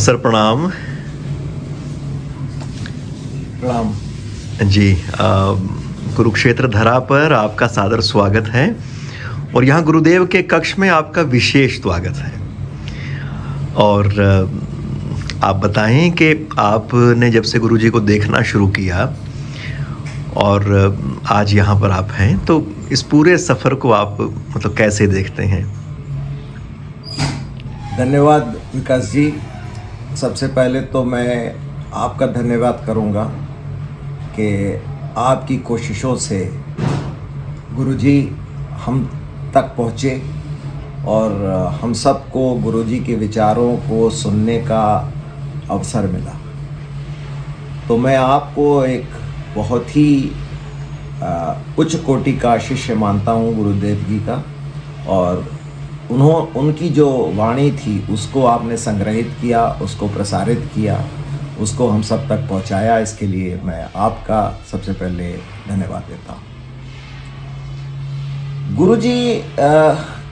Sir प्रणाम। प्रणाम जी। कुरुक्षेत्र धरा पर आपका सादर स्वागत है और यहाँ गुरुदेव के कक्ष में आपका विशेष स्वागत है। और आप बताएं कि आपने जब से गुरुजी को देखना शुरू किया और आज यहाँ पर आप हैं, तो इस पूरे सफ़र को आप मतलब कैसे देखते हैं? धन्यवाद विकास जी। सबसे पहले तो मैं आपका धन्यवाद करूँगा कि आपकी कोशिशों से गुरुजी हम तक पहुँचे और हम सबको गुरुजी के विचारों को सुनने का अवसर मिला। तो मैं आपको एक बहुत ही उच्च कोटि का शिष्य मानता हूँ गुरुदेव जी का, और उनकी जो वाणी थी उसको आपने संग्रहित किया, उसको प्रसारित किया, उसको हम सब तक पहुंचाया। इसके लिए मैं आपका सबसे पहले धन्यवाद देता हूं। गुरुजी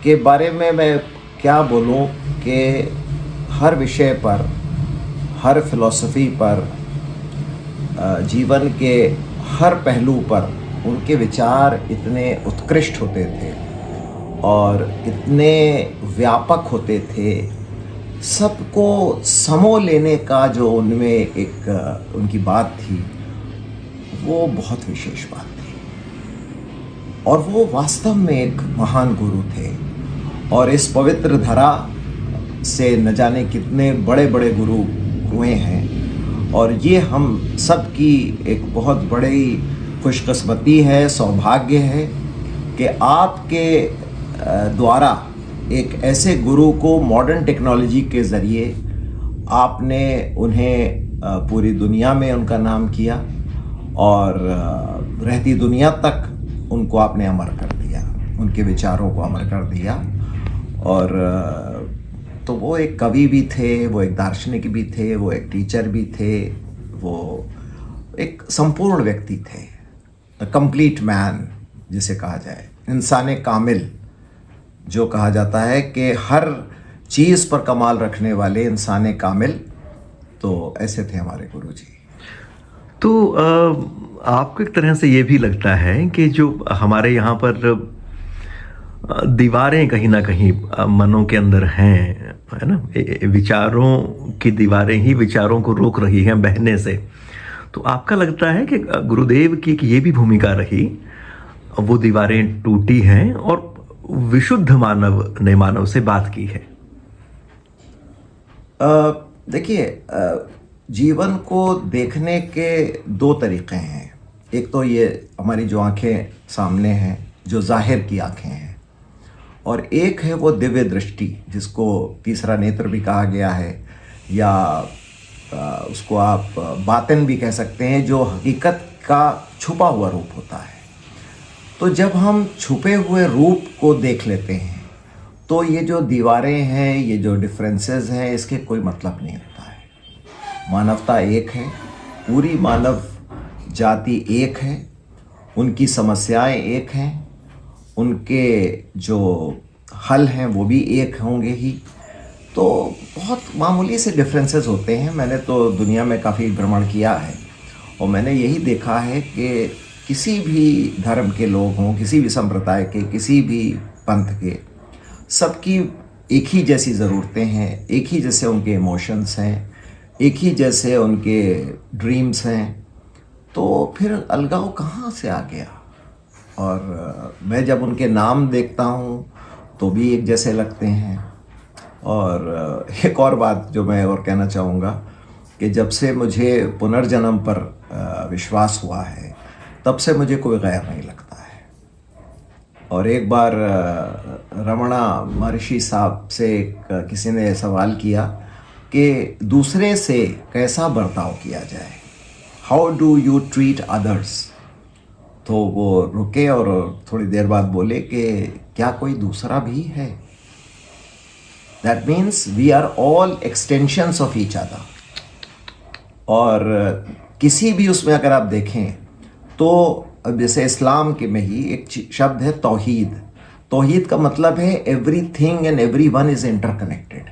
के बारे में मैं क्या बोलूं कि हर विषय पर, हर फिलॉसफी पर, जीवन के हर पहलू पर उनके विचार इतने उत्कृष्ट होते थे और इतने व्यापक होते थे। सबको समो लेने का जो उनमें एक उनकी बात थी, वो बहुत विशेष बात थी और वो वास्तव में एक महान गुरु थे। और इस पवित्र धरा से न जाने कितने बड़े बड़े गुरु हुए हैं और ये हम सब की एक बहुत बड़ी खुशकिस्मती है, सौभाग्य है कि आपके द्वारा एक ऐसे गुरु को मॉडर्न टेक्नोलॉजी के ज़रिए आपने उन्हें पूरी दुनिया में उनका नाम किया और रहती दुनिया तक उनको आपने अमर कर दिया, उनके विचारों को अमर कर दिया। और तो वो एक कवि भी थे, वो एक दार्शनिक भी थे, वो एक टीचर भी थे, वो एक संपूर्ण व्यक्ति थे, कंप्लीट मैन जिसे कहा जाए, इंसान कामिल जो कहा जाता है कि हर चीज़ पर कमाल रखने वाले इंसान कामिल। तो ऐसे थे हमारे गुरुजी। तो आपको एक तरह से ये भी लगता है कि जो हमारे यहाँ पर दीवारें कहीं ना कहीं मनों के अंदर हैं, है ना, विचारों की दीवारें ही विचारों को रोक रही हैं बहने से। तो आपका लगता है कि गुरुदेव की ये भी भूमिका रही, वो दीवारें टूटी हैं और विशुद्ध मानव ने मानव से बात की है? देखिए, जीवन को देखने के दो तरीक़े हैं। एक तो ये हमारी जो आंखें सामने हैं, जो जाहिर की आंखें हैं, और एक है वो दिव्य दृष्टि जिसको तीसरा नेत्र भी कहा गया है, या उसको आप बातिन भी कह सकते हैं, जो हकीकत का छुपा हुआ रूप होता है। तो जब हम छुपे हुए रूप को देख लेते हैं तो ये जो दीवारें हैं, ये जो डिफरेंसेस हैं, इसके कोई मतलब नहीं होता है। मानवता एक है, पूरी मानव जाति एक है, उनकी समस्याएं एक हैं, उनके जो हल हैं वो भी एक होंगे ही। तो बहुत मामूली से डिफरेंसेस होते हैं। मैंने तो दुनिया में काफ़ी भ्रमण किया है और मैंने यही देखा है कि किसी भी धर्म के लोग हों, किसी भी संप्रदाय के, किसी भी पंथ के, सबकी एक ही जैसी ज़रूरतें हैं, एक ही जैसे उनके इमोशंस हैं, एक ही जैसे उनके ड्रीम्स हैं। तो फिर अलगाव कहाँ से आ गया? और मैं जब उनके नाम देखता हूँ तो भी एक जैसे लगते हैं। और एक और बात जो मैं और कहना चाहूँगा कि जब से मुझे पुनर्जन्म पर विश्वास हुआ है, तब से मुझे कोई गैर नहीं लगता है। और एक बार रमणा महर्षि साहब से किसी ने सवाल किया कि दूसरे से कैसा बर्ताव किया जाए, how do you treat others? तो वो रुके और थोड़ी देर बाद बोले कि क्या कोई दूसरा भी है? That means we are all extensions of each other. और किसी भी उसमें अगर आप देखें तो अब जैसे इस्लाम के में ही एक शब्द है तौहीद। तौहीद का मतलब है everything and everyone is interconnected.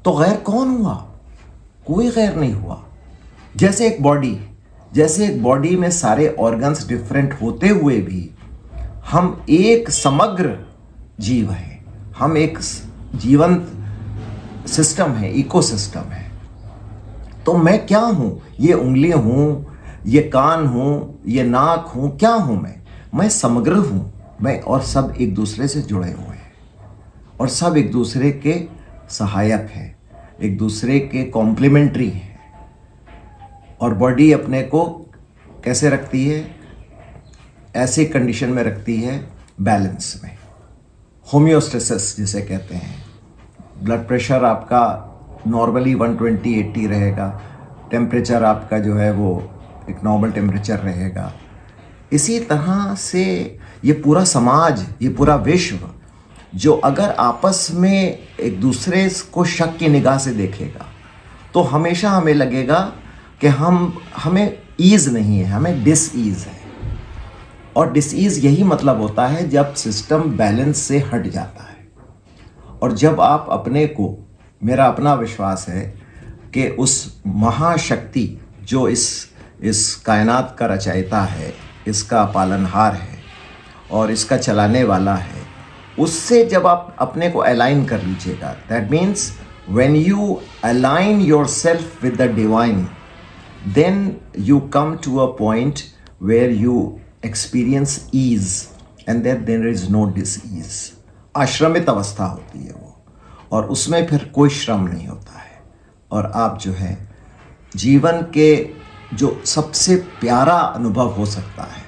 तो गैर कौन हुआ? कोई गैर नहीं हुआ। जैसे एक बॉडी में सारे ऑर्गन्स डिफरेंट होते हुए भी हम एक समग्र जीव हैं, हम एक जीवंत सिस्टम है, इकोसिस्टम है। तो मैं क्या हूँ? ये उंगली हूँ, ये कान हूँ, ये नाक हूँ, क्या हूँ मैं समग्र हूँ। मैं और सब एक दूसरे से जुड़े हुए हैं और सब एक दूसरे के सहायक हैं, एक दूसरे के कॉम्प्लीमेंट्री हैं। और बॉडी अपने को कैसे रखती है? ऐसे कंडीशन में रखती है, बैलेंस में, होम्योस्टेसिस जिसे कहते हैं। ब्लड प्रेशर आपका नॉर्मली 120/80 रहेगा, टेम्परेचर आपका जो है वो एक नॉर्मल टेम्परेचर रहेगा। इसी तरह से ये पूरा समाज, ये पूरा विश्व जो अगर आपस में एक दूसरे को शक की निगाह से देखेगा तो हमेशा हमें लगेगा कि हमें ईज़ नहीं है, हमें डिसईज़ है। और डिसईज़ यही मतलब होता है जब सिस्टम बैलेंस से हट जाता है। और जब आप अपने को, मेरा अपना विश्वास है कि उस महाशक्ति जो इस कायनात का रचयिता है, इसका पालनहार है और इसका चलाने वाला है, उससे जब आप अपने को अलाइन कर लीजिएगा, that means when you align yourself with the divine, then you come to a point where you experience ease and then there is no disease. आश्रमित अवस्था होती है वो, और उसमें फिर कोई श्रम नहीं होता है और आप जो है जीवन के जो सबसे प्यारा अनुभव हो सकता है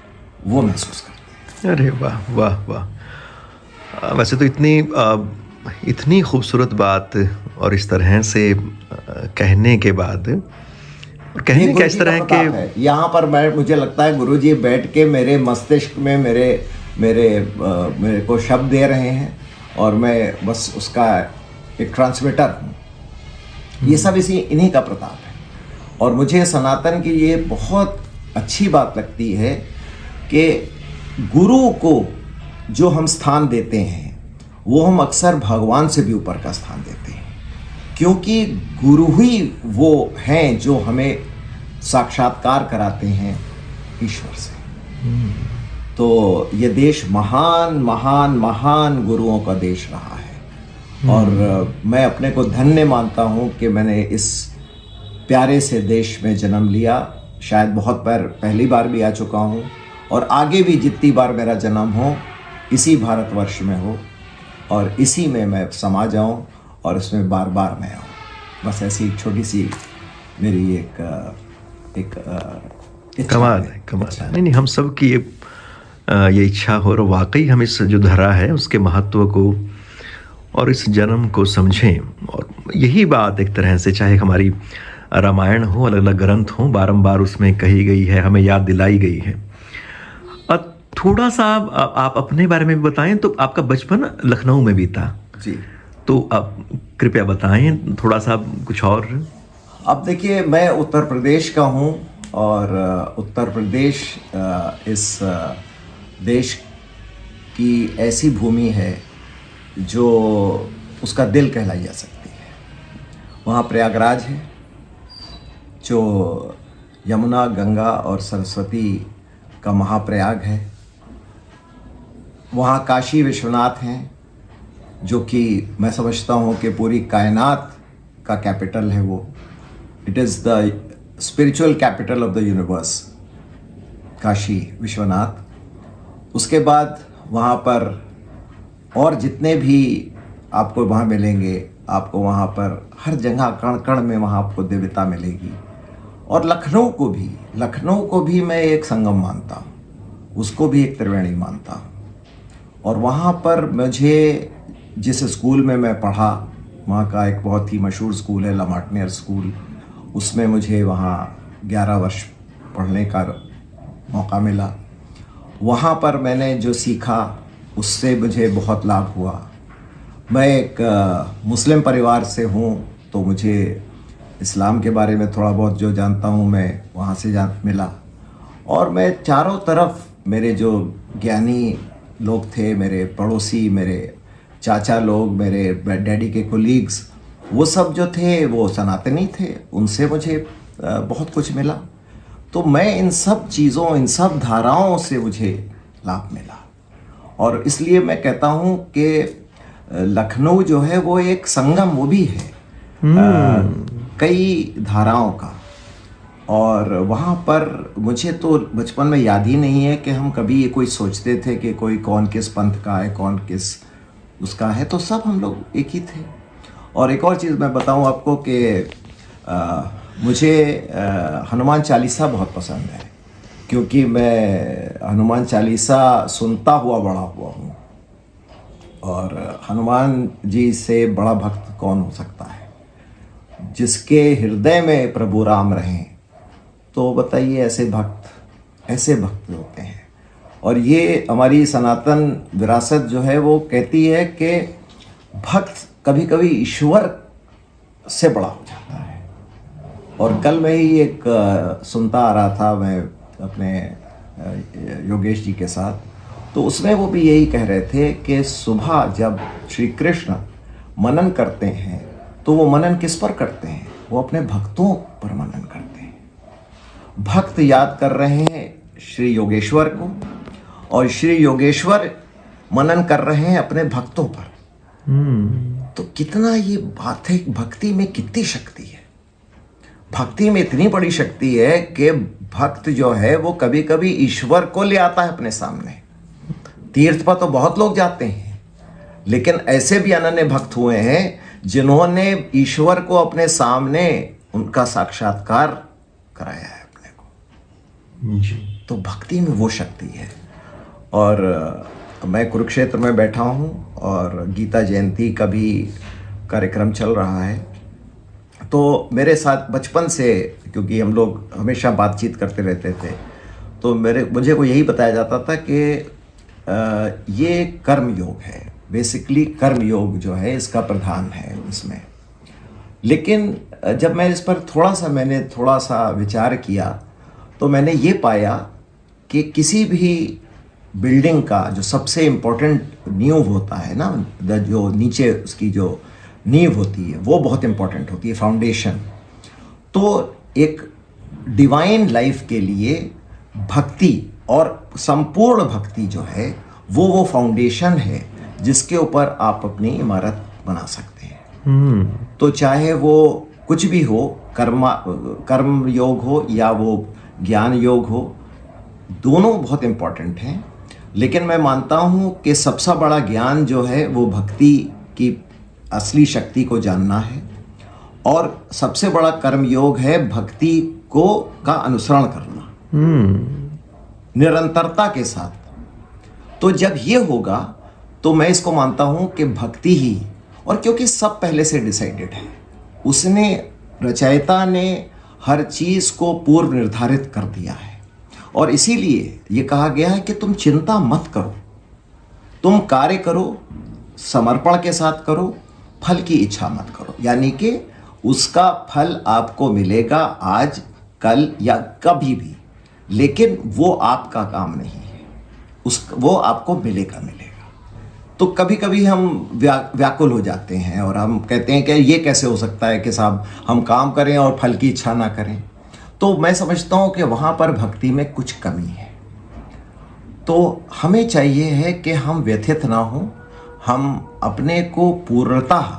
वो महसूस करते हैं। अरे वाह वाह वाह। वैसे तो इतनी खूबसूरत बात और इस तरह से कहने के बाद कहने का इस तरह के यहाँ पर मुझे लगता है गुरुजी बैठ के मेरे मस्तिष्क में मेरे को शब्द दे रहे हैं और मैं बस उसका एक ट्रांसमीटर हूँ। ये सब इन्हीं का प्रताप है। और मुझे सनातन की ये बहुत अच्छी बात लगती है कि गुरु को जो हम स्थान देते हैं वो हम अक्सर भगवान से भी ऊपर का स्थान देते हैं, क्योंकि गुरु ही वो हैं जो हमें साक्षात्कार कराते हैं ईश्वर से। तो ये देश महान महान महान गुरुओं का देश रहा है और मैं अपने को धन्य मानता हूँ कि मैंने इस प्यारे से देश में जन्म लिया। शायद बहुत बार पहली बार भी आ चुका हूँ और आगे भी जितनी बार मेरा जन्म हो इसी भारतवर्ष में हो और इसी में मैं समा जाऊँ और इसमें बार बार मैं आऊँ। बस ऐसी छोटी सी मेरी एक कमाल है, कमाल है। नहीं, हम सब की ये इच्छा हो और वाकई हम इस जो धरा है उसके महत्व को और इस जन्म को समझें। और यही बात एक तरह से चाहे हमारी रामायण हो, अलग अलग ग्रंथ हो, बारंबार उसमें कही गई है, हमें याद दिलाई गई है। थोड़ा सा आप अपने बारे में भी बताएं। तो आपका बचपन लखनऊ में बीता जी, तो आप कृपया बताएं थोड़ा सा कुछ और। अब देखिए, मैं उत्तर प्रदेश का हूँ और उत्तर प्रदेश इस देश की ऐसी भूमि है जो उसका दिल कहलाई जा सकती है। वहाँ प्रयागराज है जो यमुना, गंगा और सरस्वती का महाप्रयाग है। वहाँ काशी विश्वनाथ हैं जो कि मैं समझता हूँ कि पूरी कायनात का कैपिटल है वो। It is the spiritual capital of the universe, Kashi Vishwanath. उसके बाद वहाँ पर और जितने भी आपको वहाँ मिलेंगे, आपको वहाँ पर हर जगह कण कण में वहाँ आपको दिव्यता मिलेगी। और लखनऊ को भी मैं एक संगम मानता हूँ, उसको भी एक त्रिवेणी मानता हूँ। और वहाँ पर मुझे जिस स्कूल में मैं पढ़ा, वहाँ का एक बहुत ही मशहूर स्कूल है लामार्टनियर स्कूल, उसमें मुझे वहाँ 11 वर्ष पढ़ने का मौका मिला। वहाँ पर मैंने जो सीखा उससे मुझे बहुत लाभ हुआ। मैं एक मुस्लिम परिवार से हूँ तो मुझे इस्लाम के बारे में थोड़ा बहुत जो जानता हूँ मैं वहाँ से मिला। और मैं चारों तरफ मेरे जो ज्ञानी लोग थे, मेरे पड़ोसी, मेरे चाचा लोग, मेरे डैडी के कोलीग्स, वो सब जो थे वो सनातनी थे, उनसे मुझे बहुत कुछ मिला। तो मैं इन सब चीज़ों, इन सब धाराओं से मुझे लाभ मिला। और इसलिए मैं कहता हूँ कि लखनऊ जो है वो एक संगम वो भी है कई धाराओं का। और वहाँ पर मुझे तो बचपन में याद ही नहीं है कि हम कभी ये कोई सोचते थे कि कोई कौन किस पंथ का है, कौन किस उसका है, तो सब हम लोग एक ही थे। और एक और चीज़ मैं बताऊँ आपको कि मुझे हनुमान चालीसा बहुत पसंद है, क्योंकि मैं हनुमान चालीसा सुनता हुआ बड़ा हुआ हूँ। और हनुमान जी से बड़ा भक्त कौन हो सकता है, जिसके हृदय में प्रभु राम रहें। तो बताइए, ऐसे भक्त होते हैं। और ये हमारी सनातन विरासत जो है वो कहती है कि भक्त कभी कभी ईश्वर से बड़ा हो जाता है। और कल मैं ही एक सुनता आ रहा था मैं अपने योगेश जी के साथ, तो उसमें वो भी यही कह रहे थे कि सुबह जब श्री कृष्ण मनन करते हैं तो वो मनन किस पर करते हैं, वो अपने भक्तों पर मनन करते हैं। भक्त याद कर रहे हैं श्री योगेश्वर को, और श्री योगेश्वर मनन कर रहे हैं अपने भक्तों पर। तो कितना ये बात है, भक्ति में कितनी शक्ति है। भक्ति में इतनी बड़ी शक्ति है कि भक्त जो है वो कभी कभी ईश्वर को ले आता है अपने सामने। तीर्थ पर तो बहुत लोग जाते हैं, लेकिन ऐसे भी अनन्य भक्त हुए हैं जिन्होंने ईश्वर को अपने सामने उनका साक्षात्कार कराया है अपने को जी। तो भक्ति में वो शक्ति है। और मैं कुरुक्षेत्र में बैठा हूँ और गीता जयंती का भी कार्यक्रम चल रहा है। तो मेरे साथ बचपन से, क्योंकि हम लोग हमेशा बातचीत करते रहते थे, तो मुझे को यही बताया जाता था कि ये कर्म योग है, बेसिकली कर्म योग जो है इसका प्रधान है इसमें। लेकिन जब मैं इस पर मैंने थोड़ा सा विचार किया तो मैंने ये पाया कि किसी भी बिल्डिंग का जो सबसे इम्पोर्टेंट नींव होता है ना, जो नीचे उसकी जो नींव होती है वो बहुत इम्पोर्टेंट होती है, फाउंडेशन। तो एक डिवाइन लाइफ के लिए भक्ति और संपूर्ण भक्ति जो है वो फाउंडेशन है जिसके ऊपर आप अपनी इमारत बना सकते हैं। तो चाहे वो कुछ भी हो, कर्म योग हो या वो ज्ञान योग हो, दोनों बहुत इम्पोर्टेंट हैं। लेकिन मैं मानता हूँ कि सबसे बड़ा ज्ञान जो है वो भक्ति की असली शक्ति को जानना है, और सबसे बड़ा कर्म योग है भक्ति का अनुसरण करना निरंतरता के साथ। तो जब ये होगा तो मैं इसको मानता हूँ कि भक्ति ही, और क्योंकि सब पहले से डिसाइडेड है, उसने रचयिता ने हर चीज़ को पूर्व निर्धारित कर दिया है। और इसीलिए ये कहा गया है कि तुम चिंता मत करो, तुम कार्य करो, समर्पण के साथ करो, फल की इच्छा मत करो। यानी कि उसका फल आपको मिलेगा आज, कल या कभी भी, लेकिन वो आपका काम नहीं है, वो आपको मिलेगा। तो कभी कभी हम व्याकुल हो जाते हैं और हम कहते हैं कि ये कैसे हो सकता है कि साहब हम काम करें और फल की इच्छा ना करें। तो मैं समझता हूँ कि वहाँ पर भक्ति में कुछ कमी है। तो हमें चाहिए है कि हम व्यथित ना हों, हम अपने को पूर्णतः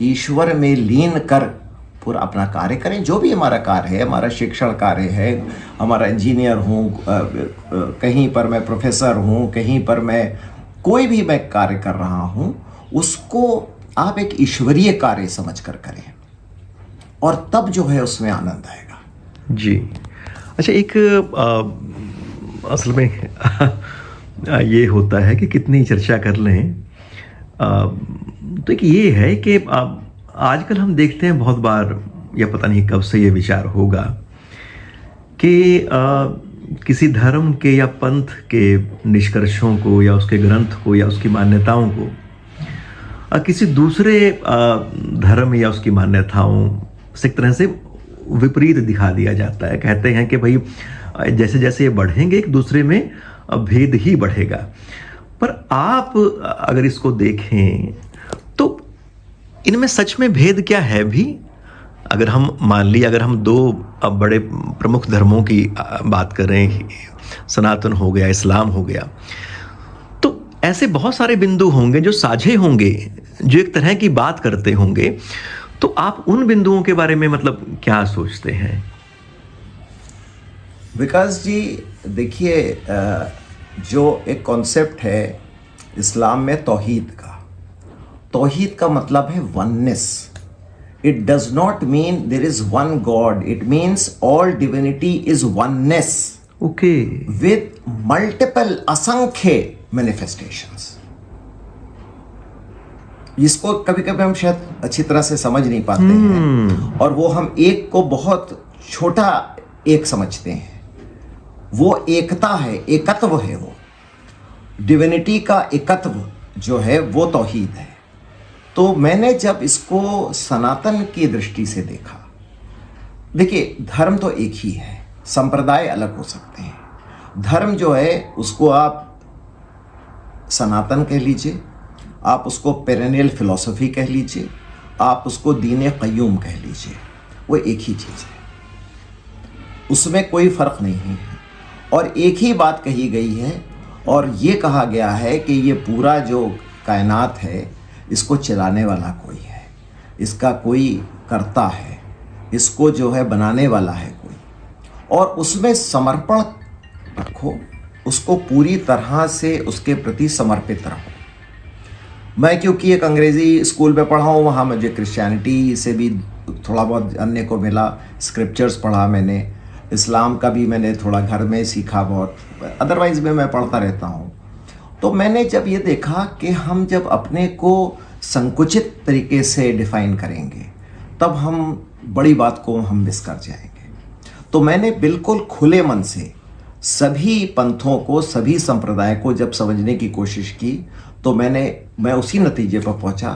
ईश्वर में लीन कर पूरा अपना कार्य करें। जो भी हमारा कार्य है, हमारा शिक्षण कार्य है, हमारा इंजीनियर हूँ, कहीं पर मैं प्रोफेसर हूँ, कहीं पर मैं कोई भी मैं कार्य कर रहा हूँ, उसको आप एक ईश्वरीय कार्य समझ कर करें, और तब जो है उसमें आनंद आएगा। जी। अच्छा, एक असल में ये होता है कि कितनी चर्चा कर लें, तो एक ये है कि आजकल हम देखते हैं बहुत बार, या पता नहीं कब से ये विचार होगा कि किसी धर्म के या पंथ के निष्कर्षों को या उसके ग्रंथ को या उसकी मान्यताओं को किसी दूसरे धर्म या उसकी मान्यताओं से एक तरह से विपरीत दिखा दिया जाता है। कहते हैं कि भाई जैसे जैसे ये बढ़ेंगे एक दूसरे में भेद ही बढ़ेगा। पर आप अगर इसको देखें तो इनमें सच में भेद क्या है भी? अगर हम मान ली, अगर हम दो अब बड़े प्रमुख धर्मों की बात करें, सनातन हो गया, इस्लाम हो गया, तो ऐसे बहुत सारे बिंदु होंगे जो साझे होंगे, जो एक तरह की बात करते होंगे। तो आप उन बिंदुओं के बारे में मतलब क्या सोचते हैं? विकास जी, देखिए, जो एक कॉन्सेप्ट है इस्लाम में तौहीद का मतलब है oneness. It does not mean there is one God, it means all divinity is oneness okay. With multiple असंख्य मैनिफेस्टेशंस। इसको कभी कभी हम शायद अच्छी तरह से समझ नहीं पाते हैं, और वो हम एक को बहुत छोटा एक समझते हैं। वो एकता है, एकत्व है। वो डिविनिटी का एकत्व जो है वो तौहीद है। तो मैंने जब इसको सनातन की दृष्टि से देखा, देखिए, धर्म तो एक ही है, संप्रदाय अलग हो सकते हैं। धर्म जो है उसको आप सनातन कह लीजिए, आप उसको पेरेनियल फिलॉसफी कह लीजिए, आप उसको दीन क़य्यूम कह लीजिए, वो एक ही चीज़ है, उसमें कोई फ़र्क नहीं है। और एक ही बात कही गई है, और ये कहा गया है कि ये पूरा जो कायनात है इसको चलाने वाला कोई है, इसका कोई कर्ता है, इसको जो है बनाने वाला है कोई, और उसमें समर्पण रखो, उसको पूरी तरह से उसके प्रति समर्पित रहो। मैं क्योंकि एक अंग्रेज़ी स्कूल में पढ़ा हूँ, वहाँ मुझे क्रिश्चियनिटी से भी थोड़ा बहुत जानने को मिला, स्क्रिप्चर्स पढ़ा मैंने, इस्लाम का भी मैंने थोड़ा घर में सीखा बहुत, अदरवाइज़ में मैं पढ़ता रहता हूँ। तो मैंने जब ये देखा कि हम जब अपने को संकुचित तरीके से डिफ़ाइन करेंगे तब हम बड़ी बात को हम मिस कर जाएंगे। तो मैंने बिल्कुल खुले मन से सभी पंथों को, सभी संप्रदाय को जब समझने की कोशिश की, तो मैं उसी नतीजे पर पहुंचा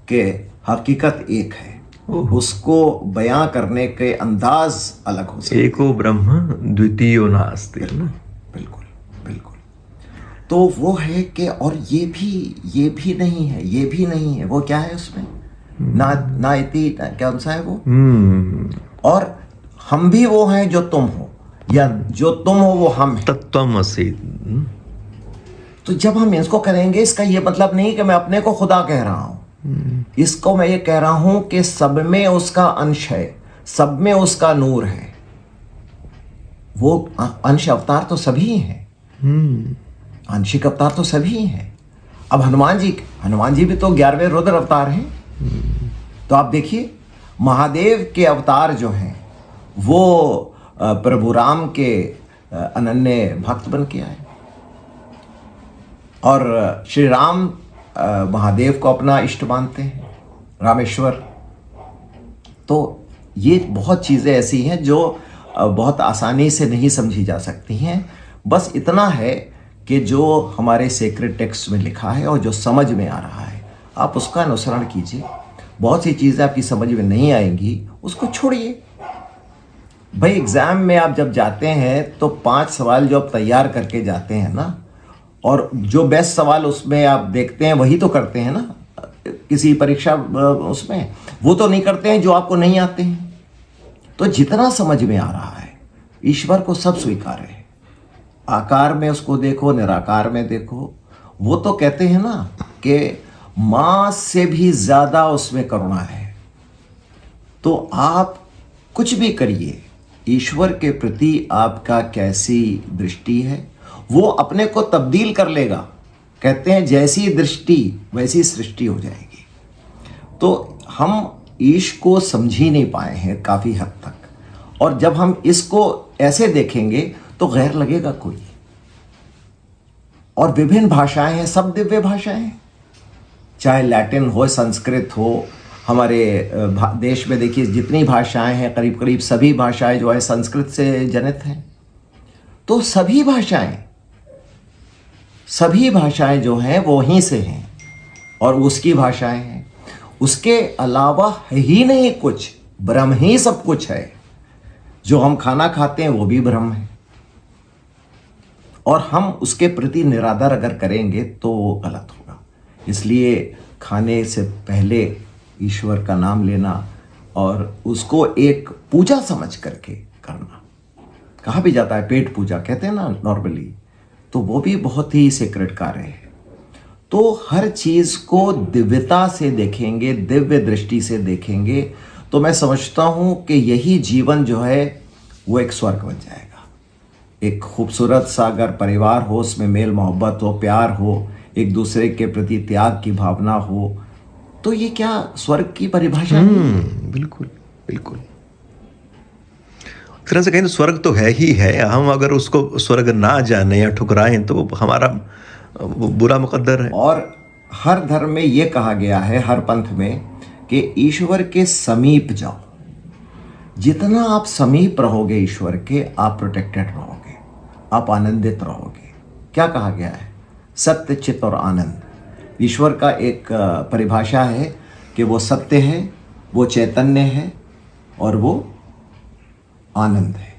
कि हकीकत एक है, उसको बयां करने के अंदाज अलग हो सकते हैं। एको ब्रह्म द्वितीयो नास्ति। बिल्कुल बिल्कुल। तो वो है कि, और ये भी नहीं है, ये भी नहीं है, वो क्या है उसमें, ना इति, क्या सा है वो, और हम भी वो हैं जो तुम हो, या जो तुम हो वो हम हैं, तत्त्वमसि। तो जब हम इसको करेंगे, इसका ये मतलब नहीं कि मैं अपने को खुदा कह रहा हूं, इसको मैं ये कह रहा हूं कि सब में उसका अंश है, सब में उसका नूर है। वो अंश अवतार तो सभी हैं, आंशिक अवतार तो सभी हैं। अब हनुमान जी भी तो 11वें रुद्र अवतार हैं। तो आप देखिए, महादेव के अवतार जो हैं वो प्रभु राम के अनन्य भक्त बन के आए, और श्री राम महादेव को अपना इष्ट मानते हैं, रामेश्वर। तो ये बहुत चीज़ें ऐसी हैं जो बहुत आसानी से नहीं समझी जा सकती हैं। बस इतना है कि जो हमारे सेक्रेड टेक्स्ट में लिखा है और जो समझ में आ रहा है, आप उसका अनुसरण कीजिए। बहुत सी चीज़ें आपकी समझ में नहीं आएंगी, उसको छोड़िए। भाई, एग्ज़ाम में आप जब जाते हैं तो 5 सवाल जो आप तैयार करके जाते हैं ना, और जो बेस्ट सवाल उसमें आप देखते हैं वही तो करते हैं ना, किसी परीक्षा उसमें वो तो नहीं करते हैं जो आपको नहीं आते हैं। तो जितना समझ में आ रहा है, ईश्वर को सब स्वीकार है, आकार में उसको देखो, निराकार में देखो। वो तो कहते हैं ना कि माँ से भी ज़्यादा उसमें करुणा है। तो आप कुछ भी करिए, ईश्वर के प्रति आपका कैसी दृष्टि है, वो अपने को तब्दील कर लेगा। कहते हैं जैसी दृष्टि वैसी सृष्टि हो जाएगी। तो हम ईश को समझ ही नहीं पाए हैं काफ़ी हद तक, और जब हम इसको ऐसे देखेंगे तो गैर लगेगा कोई। और विभिन्न भाषाएं हैं, सब दिव्य भाषाएं हैं, चाहे लैटिन हो, संस्कृत हो। हमारे देश में देखिए जितनी भाषाएं हैं, करीब करीब सभी भाषाएं जो है संस्कृत से जनित हैं। तो सभी भाषाएं जो हैं वो वहीं से हैं, और उसकी भाषाएं हैं। उसके अलावा है ही नहीं कुछ, ब्रह्म ही सब कुछ है। जो हम खाना खाते हैं वो भी ब्रह्म है, और हम उसके प्रति निरादर अगर करेंगे तो वो गलत होगा। इसलिए खाने से पहले ईश्वर का नाम लेना और उसको एक पूजा समझ करके करना। कहा भी जाता है पेट पूजा कहते हैं ना नॉर्मली, तो वो भी बहुत ही सीक्रेट कार्य है। तो हर चीज़ को दिव्यता से देखेंगे, दिव्य दृष्टि से देखेंगे, तो मैं समझता हूँ कि यही जीवन जो है वो एक स्वर्ग बन जाएगा। एक खूबसूरत सा अगर परिवार हो, उसमें मेल मोहब्बत हो, प्यार हो, एक दूसरे के प्रति त्याग की भावना हो, तो ये क्या स्वर्ग की परिभाषा नहीं है? बिल्कुल बिल्कुल। एक तरह से कहें तो स्वर्ग तो है ही है। हम अगर उसको स्वर्ग ना जाने या ठुकराएं तो वो हमारा बुरा मुकद्दर है। और हर धर्म में ये कहा गया है, हर पंथ में, कि ईश्वर के समीप जाओ। जितना आप समीप रहोगे ईश्वर के, आप प्रोटेक्टेड रहोगे, आप आनंदित रहोगे। क्या कहा गया है? सत्य, चित्त और आनंद। ईश्वर का एक परिभाषा है कि वो सत्य है, वो चैतन्य है और वो आनंद है।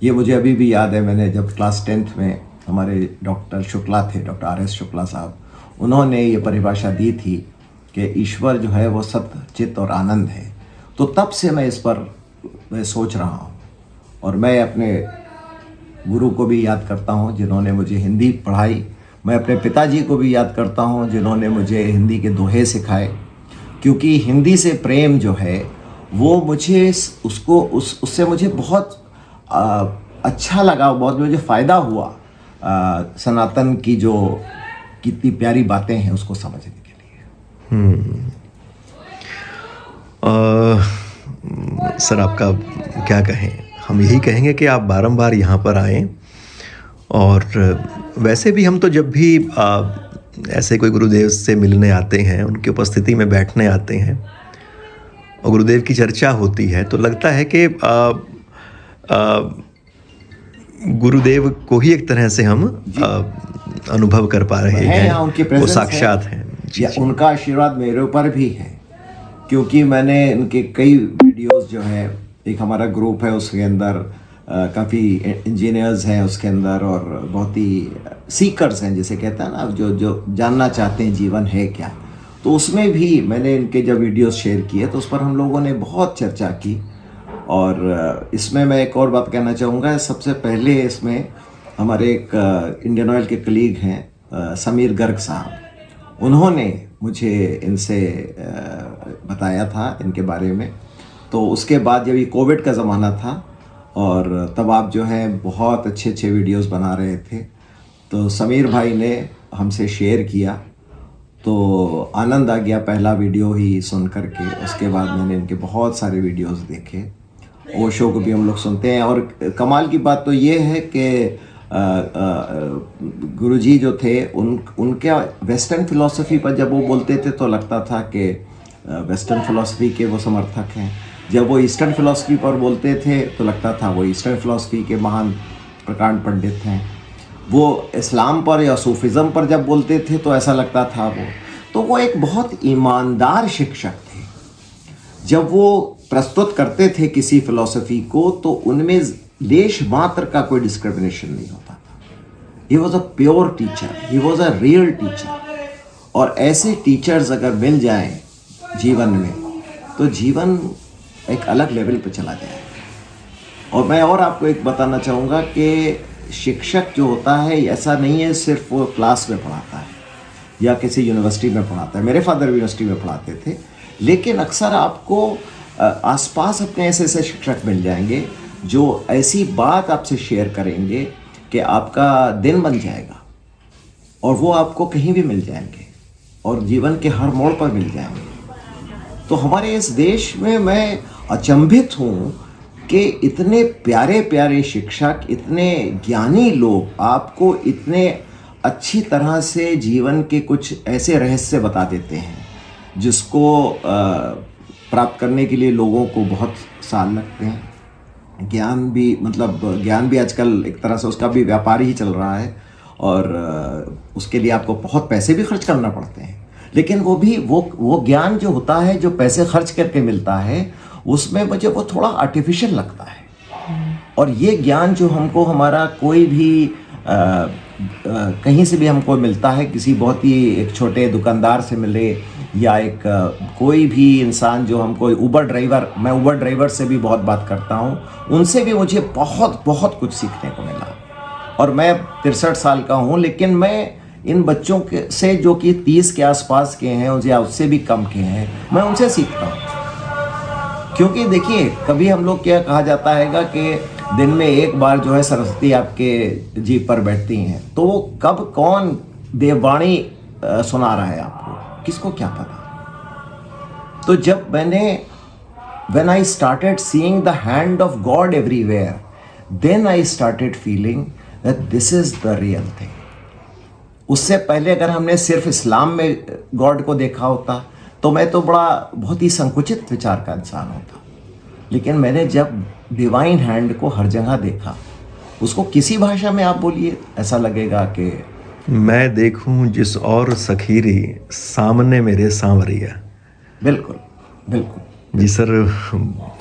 ये मुझे अभी भी याद है, मैंने जब क्लास 10th में हमारे डॉक्टर शुक्ला थे, डॉक्टर RS शुक्ला साहब, उन्होंने ये परिभाषा दी थी कि ईश्वर जो है वो सत्य, चित्त और आनंद है। तो तब से मैं इस पर मैं सोच रहा हूँ और मैं अपने गुरु को भी याद करता हूँ जिन्होंने मुझे हिंदी पढ़ाई। मैं अपने पिताजी को भी याद करता हूँ जिन्होंने मुझे हिंदी के दोहे सिखाए, क्योंकि हिंदी से प्रेम जो है वो मुझे उससे मुझे बहुत अच्छा लगा, बहुत मुझे फ़ायदा हुआ सनातन की जो कितनी प्यारी बातें हैं उसको समझने के लिए। सर आपका क्या कहें, हम यही कहेंगे कि आप बारंबार यहाँ पर आएँ। और वैसे भी हम तो जब भी ऐसे कोई गुरुदेव से मिलने आते हैं, उनकी उपस्थिति में बैठने आते हैं और गुरुदेव की चर्चा होती है, तो लगता है कि गुरुदेव को ही एक तरह से हम अनुभव कर पा रहे हैं। उनकी वो प्रेजेंस साक्षात हैं। या उनका आशीर्वाद मेरे ऊपर भी है, क्योंकि मैंने उनके कई वीडियोस जो है, एक हमारा ग्रुप है उसके अंदर काफ़ी इंजीनियर्स हैं उसके अंदर और बहुत ही सीकर्स हैं, जैसे कहते हैं ना, जो जानना चाहते हैं जीवन है क्या। तो उसमें भी मैंने इनके जब वीडियोस शेयर किए तो उस पर हम लोगों ने बहुत चर्चा की। और इसमें मैं एक और बात कहना चाहूँगा। सबसे पहले इसमें हमारे एक इंडियन ऑयल के कलीग हैं समीर गर्ग साहब, उन्होंने मुझे इनसे बताया था इनके बारे में। तो उसके बाद जब ये कोविड का ज़माना था और तब आप जो है बहुत अच्छे अच्छे वीडियोस बना रहे थे, तो समीर भाई ने हमसे शेयर किया, तो आनंद आ गया पहला वीडियो ही सुन करके। उसके बाद मैंने इनके बहुत सारे वीडियोस देखे, वो शो को भी हम लोग सुनते हैं। और कमाल की बात तो ये है कि गुरुजी जो थे उनके वेस्टर्न फिलॉसफी पर जब वो बोलते थे तो लगता था कि वेस्टर्न फिलॉसफी के वो समर्थक हैं। जब वो ईस्टर्न फिलॉसफी पर बोलते थे तो लगता था वो ईस्टर्न फिलॉसफी के महान प्रकांड पंडित हैं। वो इस्लाम पर या सूफिज़म पर जब बोलते थे तो ऐसा लगता था वो एक बहुत ईमानदार शिक्षक थे। जब वो प्रस्तुत करते थे किसी फिलॉसफी को तो उनमें लेश मात्र का कोई डिस्क्रिमिनेशन नहीं होता था। He was a pure teacher, he was a real teacher. और ऐसे टीचर्स अगर मिल जाएं जीवन में तो जीवन एक अलग लेवल पे चला जाएगा। और मैं और आपको एक बताना चाहूँगा कि शिक्षक जो होता है ऐसा नहीं है सिर्फ वो क्लास में पढ़ाता है या किसी यूनिवर्सिटी में पढ़ाता है। मेरे फादर यूनिवर्सिटी में पढ़ाते थे, लेकिन अक्सर आपको आसपास अपने ऐसे ऐसे शिक्षक मिल जाएंगे जो ऐसी बात आपसे शेयर करेंगे कि आपका दिन बन जाएगा। और वो आपको कहीं भी मिल जाएंगे और जीवन के हर मोड़ पर मिल जाएंगे। तो हमारे इस देश में मैं अचंभित हूँ कि इतने प्यारे प्यारे शिक्षक, इतने ज्ञानी लोग आपको इतने अच्छी तरह से जीवन के कुछ ऐसे रहस्य बता देते हैं जिसको प्राप्त करने के लिए लोगों को बहुत साल लगते हैं। ज्ञान भी आजकल एक तरह से उसका भी व्यापार ही चल रहा है और उसके लिए आपको बहुत पैसे भी खर्च करना पड़ते हैं। लेकिन वो ज्ञान जो होता है, जो पैसे खर्च करके मिलता है, उसमें मुझे वो थोड़ा आर्टिफिशियल लगता है। और ये ज्ञान जो हमको हमारा कोई भी कहीं से भी हमको मिलता है, किसी बहुत ही एक छोटे दुकानदार से मिले या एक कोई भी इंसान जो हमको उबर ड्राइवर, मैं उबर ड्राइवर से भी बहुत बात करता हूँ, उनसे भी मुझे बहुत बहुत कुछ सीखने को मिला। और मैं 63 साल का हूँ, लेकिन मैं इन बच्चों के से जो कि 30 के आसपास के हैं या उससे भी कम के हैं, मैं उनसे सीखता हूँ। क्योंकि देखिए, कभी हम लोग क्या कहा जाता है कि दिन में एक बार जो है सरस्वती आपके जीभ पर बैठती हैं, तो वो कब कौन देववाणी सुना रहा है आपको, किसको क्या पता। तो जब when I started seeing the hand of God everywhere, then I started feeling that this is the real thing. उससे पहले अगर हमने सिर्फ इस्लाम में गॉड को देखा होता तो मैं तो बहुत ही संकुचित विचार का इंसान होता। लेकिन मैंने जब डिवाइन हैंड को हर जगह देखा, उसको किसी भाषा में आप बोलिए, ऐसा लगेगा कि मैं देखूं जिस और सखीरी सामने मेरे सांवरिया। बिल्कुल बिल्कुल जी सर,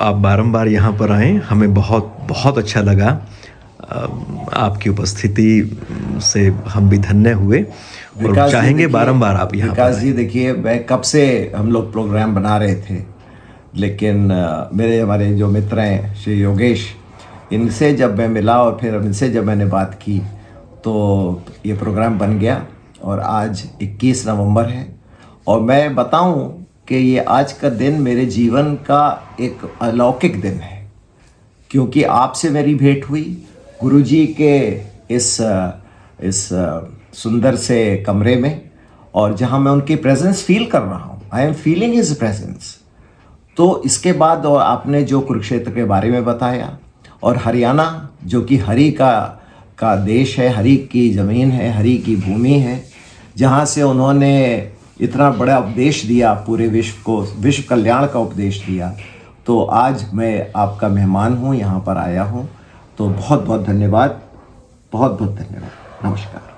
आप बारंबार यहाँ पर आए, हमें बहुत बहुत अच्छा लगा। आपकी उपस्थिति से हम भी धन्य हुए और चाहेंगे बारंबार आप यहाँ पर आएं। विकास जी, देखिए, मैं कब से हम लोग प्रोग्राम बना रहे थे, लेकिन हमारे जो मित्र हैं श्री योगेश, इनसे जब मैं मिला और फिर इनसे जब मैंने बात की तो ये प्रोग्राम बन गया। और आज 21 नवंबर है और मैं बताऊं कि ये आज का दिन मेरे जीवन का एक अलौकिक दिन है, क्योंकि आपसे मेरी भेंट हुई गुरुजी के इस सुंदर से कमरे में, और जहां मैं उनकी प्रेजेंस फील कर रहा हूं, I am feeling his presence. तो इसके बाद और आपने जो कुरुक्षेत्र के बारे में बताया, और हरियाणा जो कि हरि का देश है, हरि की ज़मीन है, हरि की भूमि है, जहाँ से उन्होंने इतना बड़ा उपदेश दिया पूरे विश्व को, विश्व कल्याण का उपदेश दिया। तो आज मैं आपका मेहमान हूँ, यहाँ पर आया हूँ, तो बहुत बहुत धन्यवाद, बहुत बहुत धन्यवाद। नमस्कार।